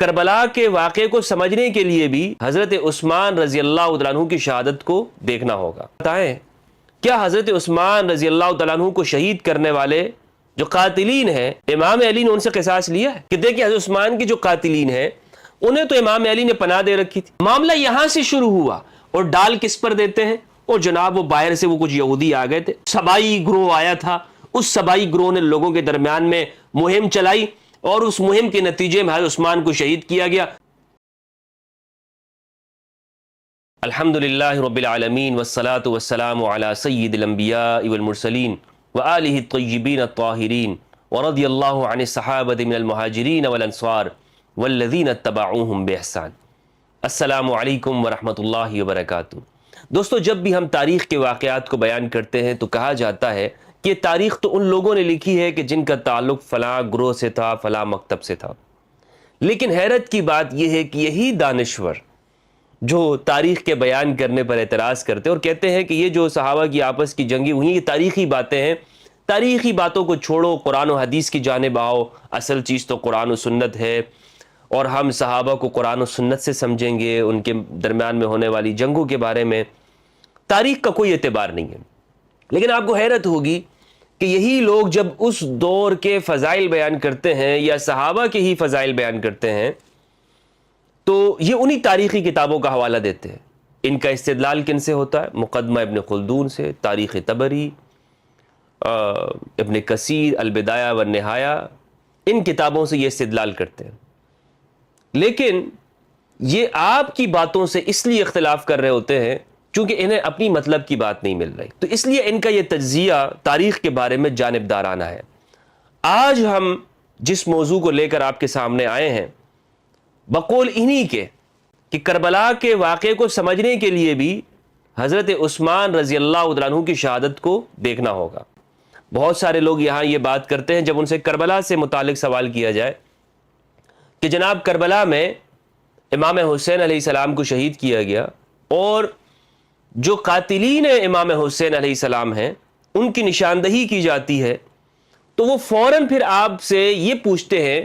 کربلا کے واقعے کو سمجھنے کے لیے بھی حضرت عثمان رضی اللہ تعالیٰ عنہ کی شہادت کو دیکھنا ہوگا۔ بتائیں کیا حضرت عثمان رضی اللہ تعالیٰ عنہ کو شہید کرنے والے جو قاتلین ہیں امام علی نے ان سے قصاص لیا ہے؟ کہ دیکھیں حضرت عثمان کی جو قاتلین ہیں انہیں تو امام علی نے پناہ دے رکھی تھی۔ معاملہ یہاں سے شروع ہوا اور ڈال کس پر دیتے ہیں؟ اور جناب وہ باہر سے وہ کچھ یہودی آ گئے تھے، سبائی گروہ آیا تھا، اس سبائی گروہ نے لوگوں کے درمیان میں مہم چلائی اور اس مہم کے نتیجے میں حضرت عثمان کو شہید کیا گیا۔ الحمدللہ رب العالمین والصلاة والسلام علی سید الانبیاء والمرسلین وآلہ الطیبین الطاہرین ورضی اللہ عن الصحابۃ من المہاجرین والانصار والذین اتبعوہم بإحسان۔ السلام علیکم ورحمۃ اللہ وبرکاتہ۔ دوستو، جب بھی ہم تاریخ کے واقعات کو بیان کرتے ہیں تو کہا جاتا ہے کہ یہ تاریخ تو ان لوگوں نے لکھی ہے کہ جن کا تعلق فلاں گروہ سے تھا، فلاں مکتب سے تھا، لیکن حیرت کی بات یہ ہے کہ یہی دانشور جو تاریخ کے بیان کرنے پر اعتراض کرتے اور کہتے ہیں کہ یہ جو صحابہ کی آپس کی جنگیں ہوئی یہ تاریخی باتیں ہیں، تاریخی باتوں کو چھوڑو، قرآن و حدیث کی جانب آؤ، اصل چیز تو قرآن و سنت ہے اور ہم صحابہ کو قرآن و سنت سے سمجھیں گے، ان کے درمیان میں ہونے والی جنگوں کے بارے میں تاریخ کا کوئی اعتبار نہیں ہے۔ لیکن آپ کو حیرت ہوگی کہ یہی لوگ جب اس دور کے فضائل بیان کرتے ہیں یا صحابہ کے ہی فضائل بیان کرتے ہیں تو یہ انہی تاریخی کتابوں کا حوالہ دیتے ہیں۔ ان کا استدلال کن سے ہوتا ہے؟ مقدمہ ابن خلدون سے، تاریخ طبری، ابن کثیر، البدایہ والنہایہ، ان کتابوں سے یہ استدلال کرتے ہیں۔ لیکن یہ آپ کی باتوں سے اس لیے اختلاف کر رہے ہوتے ہیں چونکہ انہیں اپنی مطلب کی بات نہیں مل رہی، تو اس لیے ان کا یہ تجزیہ تاریخ کے بارے میں جانبدارانہ ہے۔ آج ہم جس موضوع کو لے کر آپ کے سامنے آئے ہیں بقول انہی کے کہ کربلا کے واقعے کو سمجھنے کے لیے بھی حضرت عثمان رضی اللہ تعالیٰ عنہ کی شہادت کو دیکھنا ہوگا۔ بہت سارے لوگ یہاں یہ بات کرتے ہیں جب ان سے کربلا سے متعلق سوال کیا جائے کہ جناب کربلا میں امام حسین علیہ السلام کو شہید کیا گیا اور جو قاتلین امام حسین علیہ السلام ہیں ان کی نشاندہی کی جاتی ہے، تو وہ فوراً پھر آپ سے یہ پوچھتے ہیں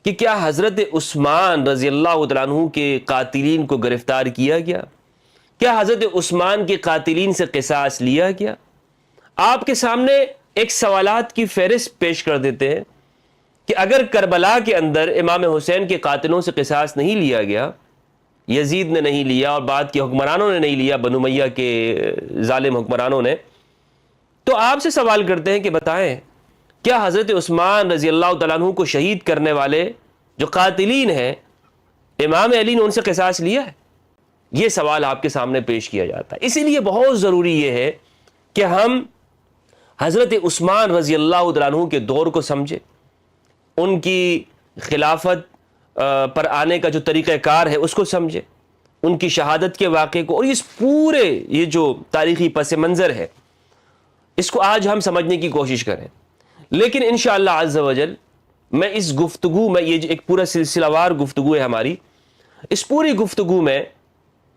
کہ کیا حضرت عثمان رضی اللہ تعالیٰ عنہ کے قاتلین کو گرفتار کیا گیا؟ کیا حضرت عثمان کے قاتلین سے قصاص لیا گیا؟ آپ کے سامنے ایک سوالات کی فہرست پیش کر دیتے ہیں کہ اگر کربلا کے اندر امام حسین کے قاتلوں سے قصاص نہیں لیا گیا، یزید نے نہیں لیا اور بعد کے حکمرانوں نے نہیں لیا، بنو امیہ کے ظالم حکمرانوں نے، تو آپ سے سوال کرتے ہیں کہ بتائیں کیا حضرت عثمان رضی اللہ تعالیٰ عنہ کو شہید کرنے والے جو قاتلین ہیں امام علی نے ان سے قصاص لیا ہے؟ یہ سوال آپ کے سامنے پیش کیا جاتا ہے۔ اسی لیے بہت ضروری یہ ہے کہ ہم حضرت عثمان رضی اللہ تعالیٰ عنہ کے دور کو سمجھیں، ان کی خلافت پر آنے کا جو طریقہ کار ہے اس کو سمجھیں، ان کی شہادت کے واقعے کو، اور اس پورے یہ جو تاریخی پس منظر ہے اس کو آج ہم سمجھنے کی کوشش کریں۔ لیکن انشاءاللہ عز و جل میں اس گفتگو میں، یہ ایک پورا سلسلہ وار گفتگو ہے ہماری، اس پوری گفتگو میں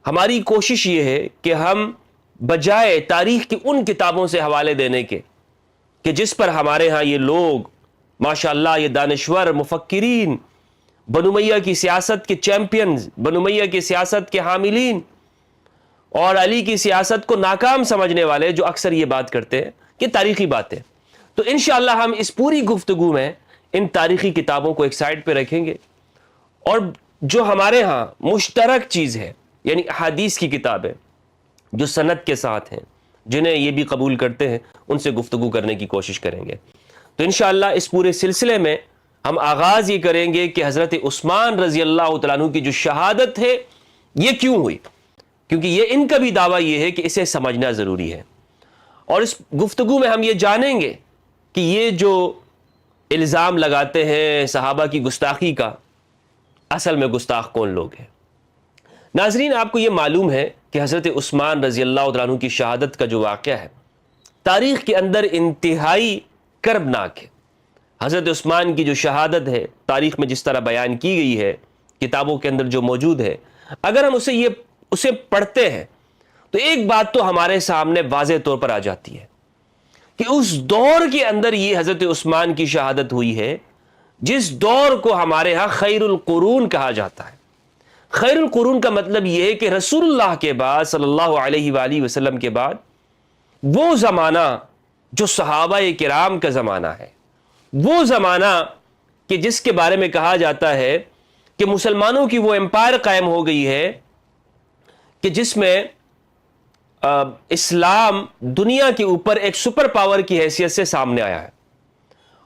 ہماری کوشش یہ ہے کہ ہم بجائے تاریخ کی ان کتابوں سے حوالے دینے کے کہ جس پر ہمارے ہاں یہ لوگ ماشاءاللہ یہ دانشور مفکرین، بنو امیہ کی سیاست کے چیمپئنز، بنو امیہ کی سیاست کے حاملین اور علی کی سیاست کو ناکام سمجھنے والے جو اکثر یہ بات کرتے ہیں کہ تاریخی باتیں، تو انشاءاللہ ہم اس پوری گفتگو میں ان تاریخی کتابوں کو ایک سائڈ پہ رکھیں گے اور جو ہمارے ہاں مشترک چیز ہے یعنی احادیث کی کتابیں جو سند کے ساتھ ہیں، جنہیں یہ بھی قبول کرتے ہیں، ان سے گفتگو کرنے کی کوشش کریں گے۔ تو انشاءاللہ اس پورے سلسلے میں ہم آغاز یہ کریں گے کہ حضرت عثمان رضی اللہ تعالیٰ عنہ کی جو شہادت ہے یہ کیوں ہوئی، کیونکہ یہ ان کا بھی دعویٰ یہ ہے کہ اسے سمجھنا ضروری ہے، اور اس گفتگو میں ہم یہ جانیں گے کہ یہ جو الزام لگاتے ہیں صحابہ کی گستاخی کا، اصل میں گستاخ کون لوگ ہیں۔ ناظرین، آپ کو یہ معلوم ہے کہ حضرت عثمان رضی اللہ تعالیٰ عنہ کی شہادت کا جو واقعہ ہے تاریخ کے اندر انتہائی کربناک ہے۔ حضرت عثمان کی جو شہادت ہے تاریخ میں جس طرح بیان کی گئی ہے، کتابوں کے اندر جو موجود ہے، اگر ہم اسے پڑھتے ہیں تو ایک بات تو ہمارے سامنے واضح طور پر آ جاتی ہے کہ اس دور کے اندر یہ حضرت عثمان کی شہادت ہوئی ہے جس دور کو ہمارے ہاں خیر القرون کہا جاتا ہے. خیر القرون کا مطلب یہ ہے کہ رسول اللہ کے بعد صلی اللہ علیہ وآلہ وسلم کے بعد وہ زمانہ جو صحابہ کرام کا زمانہ ہے، وہ زمانہ کہ جس کے بارے میں کہا جاتا ہے کہ مسلمانوں کی وہ امپائر قائم ہو گئی ہے کہ جس میں اسلام دنیا کے اوپر ایک سپر پاور کی حیثیت سے سامنے آیا ہے.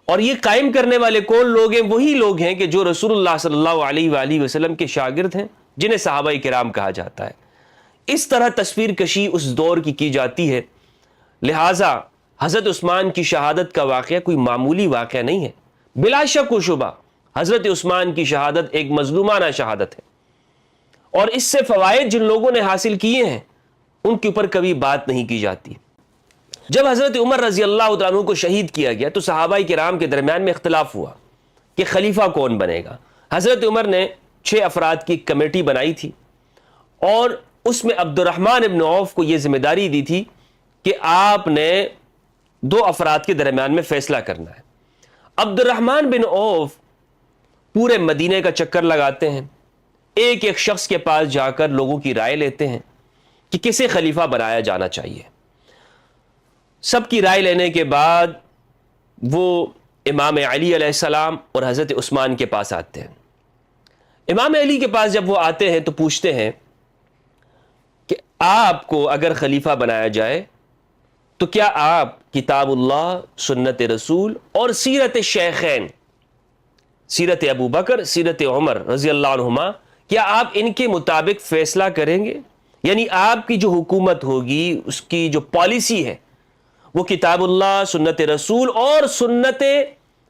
اور یہ قائم کرنے والے کون لوگ ہیں؟ وہی لوگ ہیں کہ جو رسول اللہ صلی اللہ علیہ وآلہ وسلم کے شاگرد ہیں، جنہیں صحابہ کرام کہا جاتا ہے. اس طرح تصویر کشی اس دور کی جاتی ہے. لہٰذا حضرت عثمان کی شہادت کا واقعہ کوئی معمولی واقعہ نہیں ہے. بلا شک و شبہ حضرت عثمان کی شہادت ایک مظلومانہ شہادت ہے، اور اس سے فوائد جن لوگوں نے حاصل کیے ہیں ان کے اوپر کبھی بات نہیں کی جاتی. جب حضرت عمر رضی اللہ تعالیٰ عنہ کو شہید کیا گیا تو صحابہ کرام کے درمیان میں اختلاف ہوا کہ خلیفہ کون بنے گا. حضرت عمر نے 6 افراد کی کمیٹی بنائی تھی، اور اس میں عبد الرحمن ابن عوف کو یہ ذمہ داری دی تھی کہ آپ نے 2 افراد کے درمیان میں فیصلہ کرنا ہے. عبد الرحمن بن عوف پورے مدینے کا چکر لگاتے ہیں، ایک ایک شخص کے پاس جا کر لوگوں کی رائے لیتے ہیں کہ کسے خلیفہ بنایا جانا چاہیے. سب کی رائے لینے کے بعد وہ امام علی علیہ السلام اور حضرت عثمان کے پاس آتے ہیں. امام علی کے پاس جب وہ آتے ہیں تو پوچھتے ہیں کہ آپ کو اگر خلیفہ بنایا جائے تو کیا آپ کتاب اللہ، سنت رسول اور سیرت شیخین، سیرت ابو بکر، سیرت عمر رضی اللہ عنہما، کیا آپ ان کے مطابق فیصلہ کریں گے؟ یعنی آپ کی جو حکومت ہوگی، اس کی جو پالیسی ہے وہ کتاب اللہ، سنت رسول اور سنت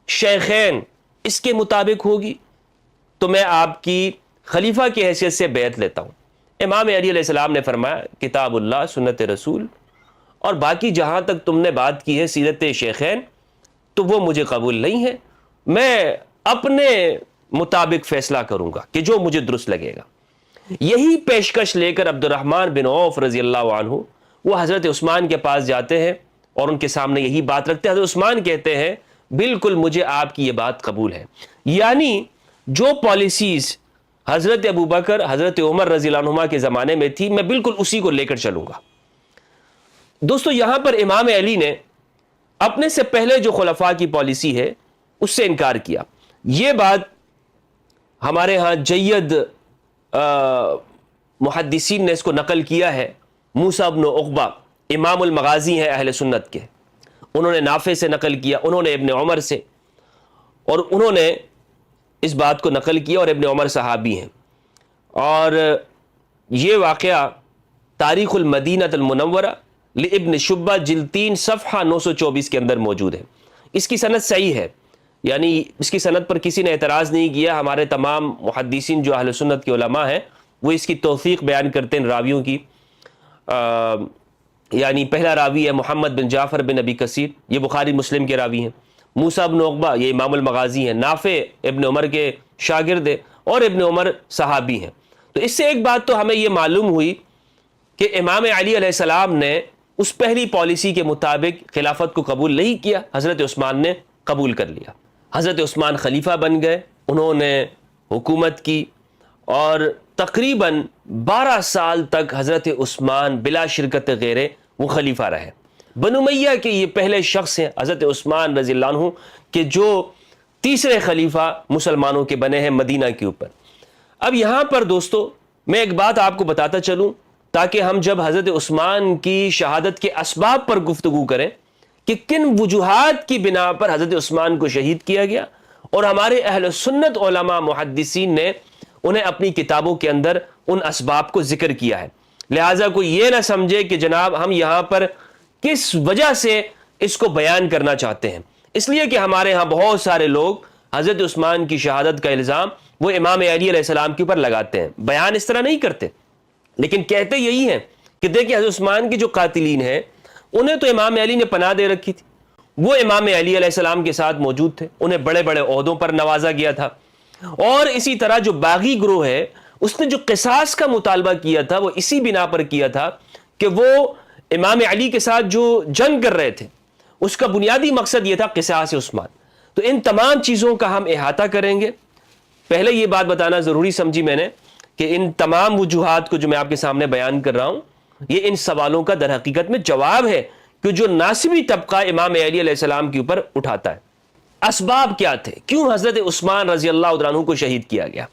شیخین اس کے مطابق ہوگی، تو میں آپ کی خلیفہ کی حیثیت سے بیعت لیتا ہوں. امام علی علیہ السلام نے فرمایا کتاب اللہ، سنت رسول اور باقی جہاں تک تم نے بات کی ہے سیرت شیخین تو وہ مجھے قبول نہیں ہے، میں اپنے مطابق فیصلہ کروں گا کہ جو مجھے درست لگے گا. یہی پیشکش لے کر عبد الرحمن بن عوف رضی اللہ عنہ وہ حضرت عثمان کے پاس جاتے ہیں اور ان کے سامنے یہی بات رکھتے ہیں. حضرت عثمان کہتے ہیں بالکل مجھے آپ کی یہ بات قبول ہے. یعنی جو پالیسیز حضرت ابو بکر، حضرت عمر رضی اللہ عنہما کے زمانے میں تھی، میں بالکل اسی کو لے کر چلوں گا. دوستو یہاں پر امام علی نے اپنے سے پہلے جو خلفاء کی پالیسی ہے اس سے انکار کیا. یہ بات ہمارے ہاں جید محدثین نے اس کو نقل کیا ہے. موسیٰ بن عقبہ امام المغازی ہیں اہل سنت کے، انہوں نے نافع سے نقل کیا، انہوں نے ابن عمر سے، اور انہوں نے اس بات کو نقل کیا، اور ابن عمر صحابی ہیں. اور یہ واقعہ تاریخ المدینہ المنورہ لابن شبہ جلد 3 صفحہ 924 کے اندر موجود ہے. اس کی سند صحیح ہے، یعنی اس کی سند پر کسی نے اعتراض نہیں کیا. ہمارے تمام محدثین جو اہل سنت کے علماء ہیں وہ اس کی توثیق بیان کرتے ہیں راویوں کی. یعنی پہلا راوی ہے محمد بن جعفر بن ابی کثیر، یہ بخاری مسلم کے راوی ہیں. موسیٰ بن عقبہ یہ امام المغازی ہیں، نافع ابن عمر کے شاگرد ہیں، اور ابن عمر صحابی ہیں. تو اس سے ایک بات تو ہمیں یہ معلوم ہوئی کہ امام علی علیہ السلام نے اس پہلی پالیسی کے مطابق خلافت کو قبول نہیں کیا، حضرت عثمان نے قبول کر لیا. حضرت عثمان خلیفہ بن گئے، انہوں نے حکومت کی، اور تقریباً 12 سال تک حضرت عثمان بلا شرکت غیرے وہ خلیفہ رہے. بنو امیہ کے یہ پہلے شخص ہیں حضرت عثمان رضی اللہ عنہ کہ جو تیسرے خلیفہ مسلمانوں کے بنے ہیں مدینہ کے اوپر. اب یہاں پر دوستو میں ایک بات آپ کو بتاتا چلوں تاکہ ہم جب حضرت عثمان کی شہادت کے اسباب پر گفتگو کریں کہ کن وجوہات کی بنا پر حضرت عثمان کو شہید کیا گیا، اور ہمارے اہل سنت علماء محدثین نے انہیں اپنی کتابوں کے اندر ان اسباب کو ذکر کیا ہے. لہٰذا کوئی یہ نہ سمجھے کہ جناب ہم یہاں پر کس وجہ سے اس کو بیان کرنا چاہتے ہیں. اس لیے کہ ہمارے ہاں بہت سارے لوگ حضرت عثمان کی شہادت کا الزام وہ امام علی علیہ السلام کے اوپر لگاتے ہیں. بیان اس طرح نہیں کرتے، لیکن کہتے یہی ہیں کہ دیکھیں حضرت عثمان کے جو قاتلین ہیں انہیں تو امام علی نے پناہ دے رکھی تھی، وہ امام علی علیہ السلام کے ساتھ موجود تھے، انہیں بڑے بڑے عہدوں پر نوازا گیا تھا. اور اسی طرح جو باغی گروہ ہے اس نے جو قصاص کا مطالبہ کیا تھا وہ اسی بنا پر کیا تھا کہ وہ امام علی کے ساتھ جو جنگ کر رہے تھے اس کا بنیادی مقصد یہ تھا قصاص عثمان. تو ان تمام چیزوں کا ہم احاطہ کریں گے. پہلے یہ بات بتانا ضروری سمجھی میں نے کہ ان تمام وجوہات کو جو میں آپ کے سامنے بیان کر رہا ہوں یہ ان سوالوں کا در حقیقت میں جواب ہے کہ جو ناصبی طبقہ امام علی علیہ السلام کے اوپر اٹھاتا ہے. اسباب کیا تھے؟ کیوں حضرت عثمان رضی اللہ عنہ کو شہید کیا گیا؟